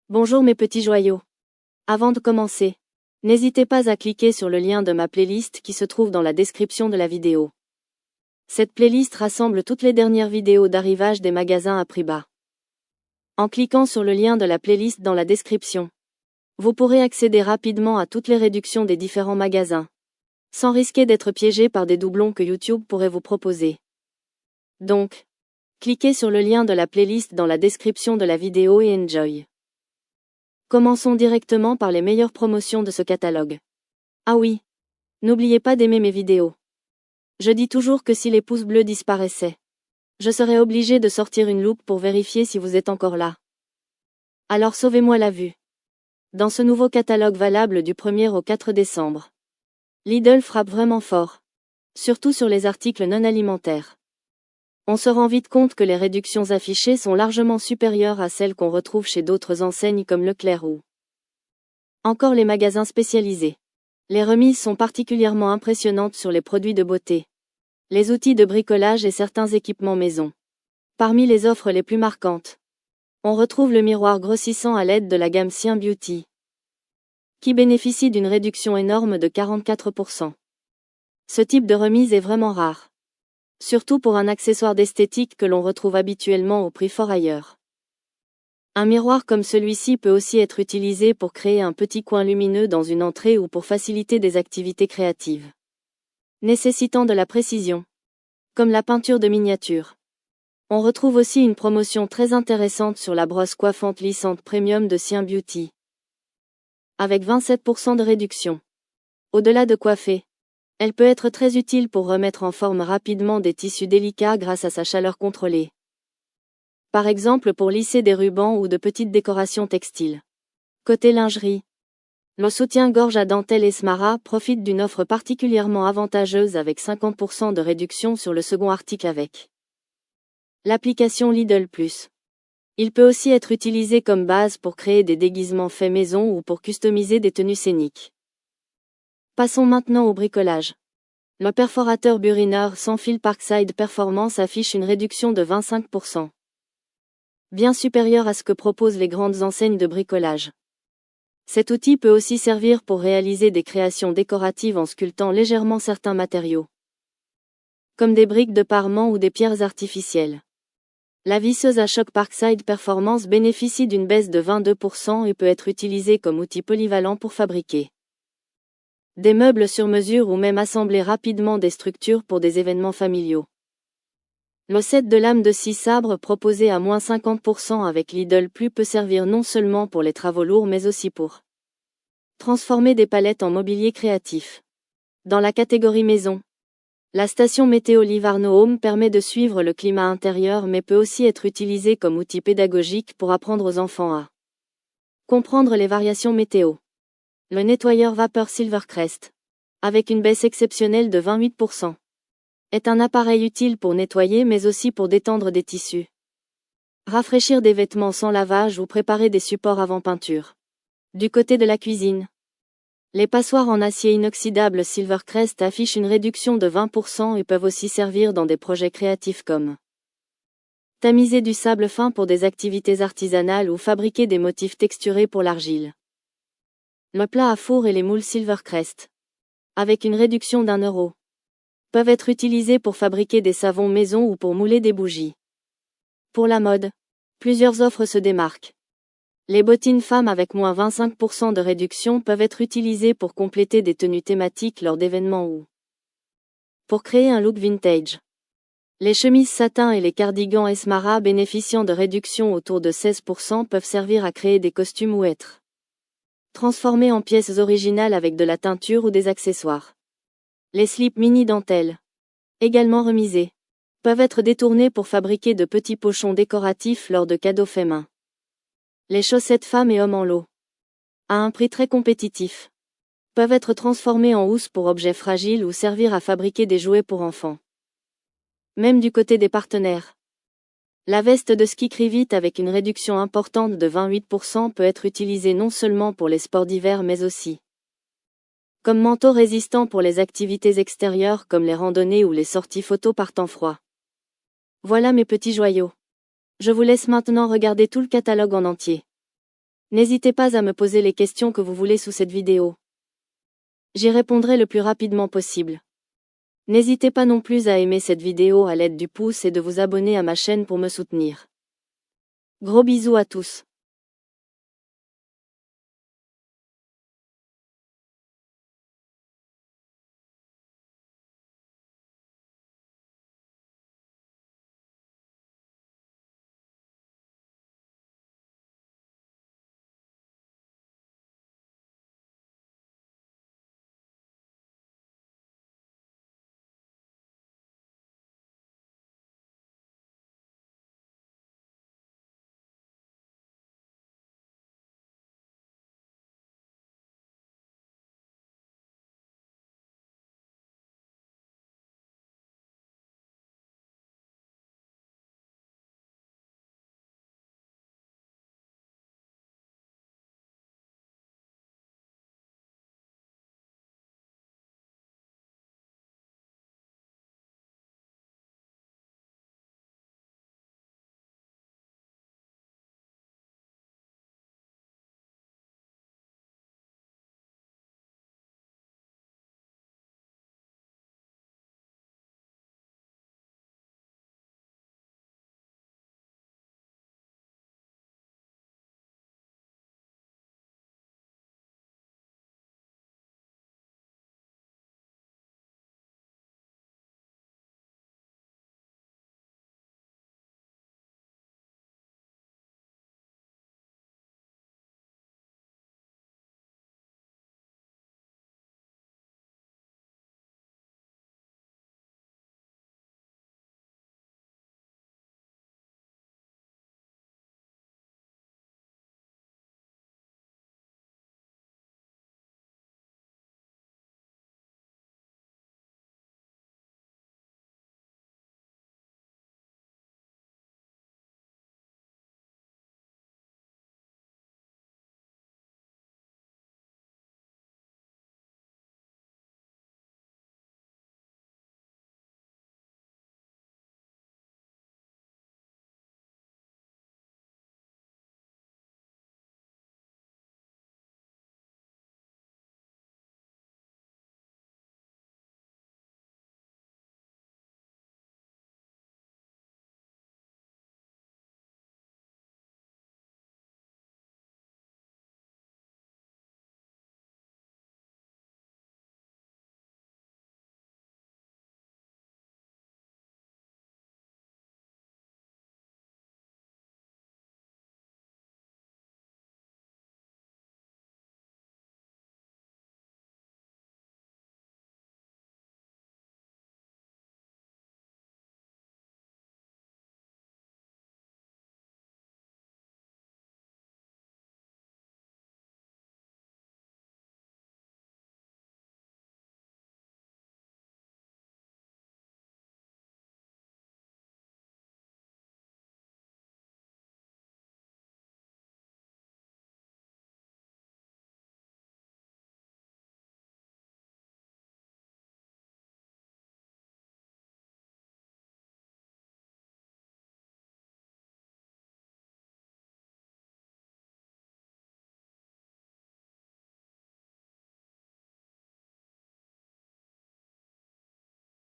Bonjour mes petits joyaux. Avant de commencer, n'hésitez pas à cliquer sur le lien de ma playlist qui se trouve dans la description de la vidéo. Cette playlist rassemble toutes les dernières vidéos d'arrivage des magasins à prix bas. En cliquant sur le lien de la playlist dans la description, vous pourrez accéder rapidement à toutes les réductions des différents magasins, sans risquer d'être piégé par des doublons que YouTube pourrait vous proposer. Donc, cliquez sur le lien de la playlist dans la description de la vidéo et enjoy. Commençons directement par les meilleures promotions de ce catalogue. Ah oui, n'oubliez pas d'aimer mes vidéos. Je dis toujours que si les pouces bleus disparaissaient, je serais obligé de sortir une loupe pour vérifier si vous êtes encore là. Alors sauvez-moi la vue. Dans ce nouveau catalogue valable du 1er au 4 décembre, Lidl frappe vraiment fort, surtout sur les articles non alimentaires. On se rend vite compte que les réductions affichées sont largement supérieures à celles qu'on retrouve chez d'autres enseignes comme Leclerc ou encore les magasins spécialisés. Les remises sont particulièrement impressionnantes sur les produits de beauté, les outils de bricolage et certains équipements maison. Parmi les offres les plus marquantes, on retrouve le miroir grossissant à l'aide de la gamme Sien Beauty, qui bénéficie d'une réduction énorme de 44%. Ce type de remise est vraiment rare, surtout pour un accessoire d'esthétique que l'on retrouve habituellement au prix fort ailleurs. Un miroir comme celui-ci peut aussi être utilisé pour créer un petit coin lumineux dans une entrée ou pour faciliter des activités créatives nécessitant de la précision, comme la peinture de miniature. On retrouve aussi une promotion très intéressante sur la brosse coiffante lissante premium de Sien Beauty, avec 27% de réduction. Au-delà de coiffer, elle peut être très utile pour remettre en forme rapidement des tissus délicats grâce à sa chaleur contrôlée. Par exemple pour lisser des rubans ou de petites décorations textiles. Côté lingerie, le soutien-gorge à dentelle Esmara profite d'une offre particulièrement avantageuse avec 50% de réduction sur le second article avec l'application Lidl Plus. Il peut aussi être utilisé comme base pour créer des déguisements faits maison ou pour customiser des tenues scéniques. Passons maintenant au bricolage. Le perforateur burineur sans fil Parkside Performance affiche une réduction de 25%. Bien supérieure à ce que proposent les grandes enseignes de bricolage. Cet outil peut aussi servir pour réaliser des créations décoratives en sculptant légèrement certains matériaux, comme des briques de parement ou des pierres artificielles. La visseuse à choc Parkside Performance bénéficie d'une baisse de 22% et peut être utilisée comme outil polyvalent pour fabriquer des meubles sur mesure ou même assembler rapidement des structures pour des événements familiaux. Le set de lames de scie sabre proposé à moins 50% avec Lidl Plus peut servir non seulement pour les travaux lourds mais aussi pour transformer des palettes en mobilier créatif. Dans la catégorie maison, la station météo Livarno Home permet de suivre le climat intérieur mais peut aussi être utilisée comme outil pédagogique pour apprendre aux enfants à comprendre les variations météo. Le nettoyeur vapeur Silvercrest, avec une baisse exceptionnelle de 28%. Est un appareil utile pour nettoyer mais aussi pour détendre des tissus, rafraîchir des vêtements sans lavage ou préparer des supports avant peinture. Du côté de la cuisine, les passoires en acier inoxydable Silvercrest affichent une réduction de 20% et peuvent aussi servir dans des projets créatifs comme tamiser du sable fin pour des activités artisanales ou fabriquer des motifs texturés pour l'argile. Le plat à four et les moules Silvercrest, avec une réduction d'€1, peuvent être utilisés pour fabriquer des savons maison ou pour mouler des bougies. Pour la mode, plusieurs offres se démarquent. Les bottines femmes avec moins 25% de réduction peuvent être utilisées pour compléter des tenues thématiques lors d'événements ou pour créer un look vintage. Les chemises satin et les cardigans Esmara bénéficiant de réductions autour de 16% peuvent servir à créer des costumes ou être transformés en pièces originales avec de la teinture ou des accessoires. Les slips mini dentelle, également remisés, peuvent être détournés pour fabriquer de petits pochons décoratifs lors de cadeaux faits main. Les chaussettes femmes et hommes en lot, à un prix très compétitif, peuvent être transformées en housse pour objets fragiles ou servir à fabriquer des jouets pour enfants. Même du côté des partenaires, la veste de ski Krivit avec une réduction importante de 28% peut être utilisée non seulement pour les sports d'hiver mais aussi comme manteau résistant pour les activités extérieures comme les randonnées ou les sorties photos par temps froid. Voilà mes petits joyaux. Je vous laisse maintenant regarder tout le catalogue en entier. N'hésitez pas à me poser les questions que vous voulez sous cette vidéo. J'y répondrai le plus rapidement possible. N'hésitez pas non plus à aimer cette vidéo à l'aide du pouce et de vous abonner à ma chaîne pour me soutenir. Gros bisous à tous.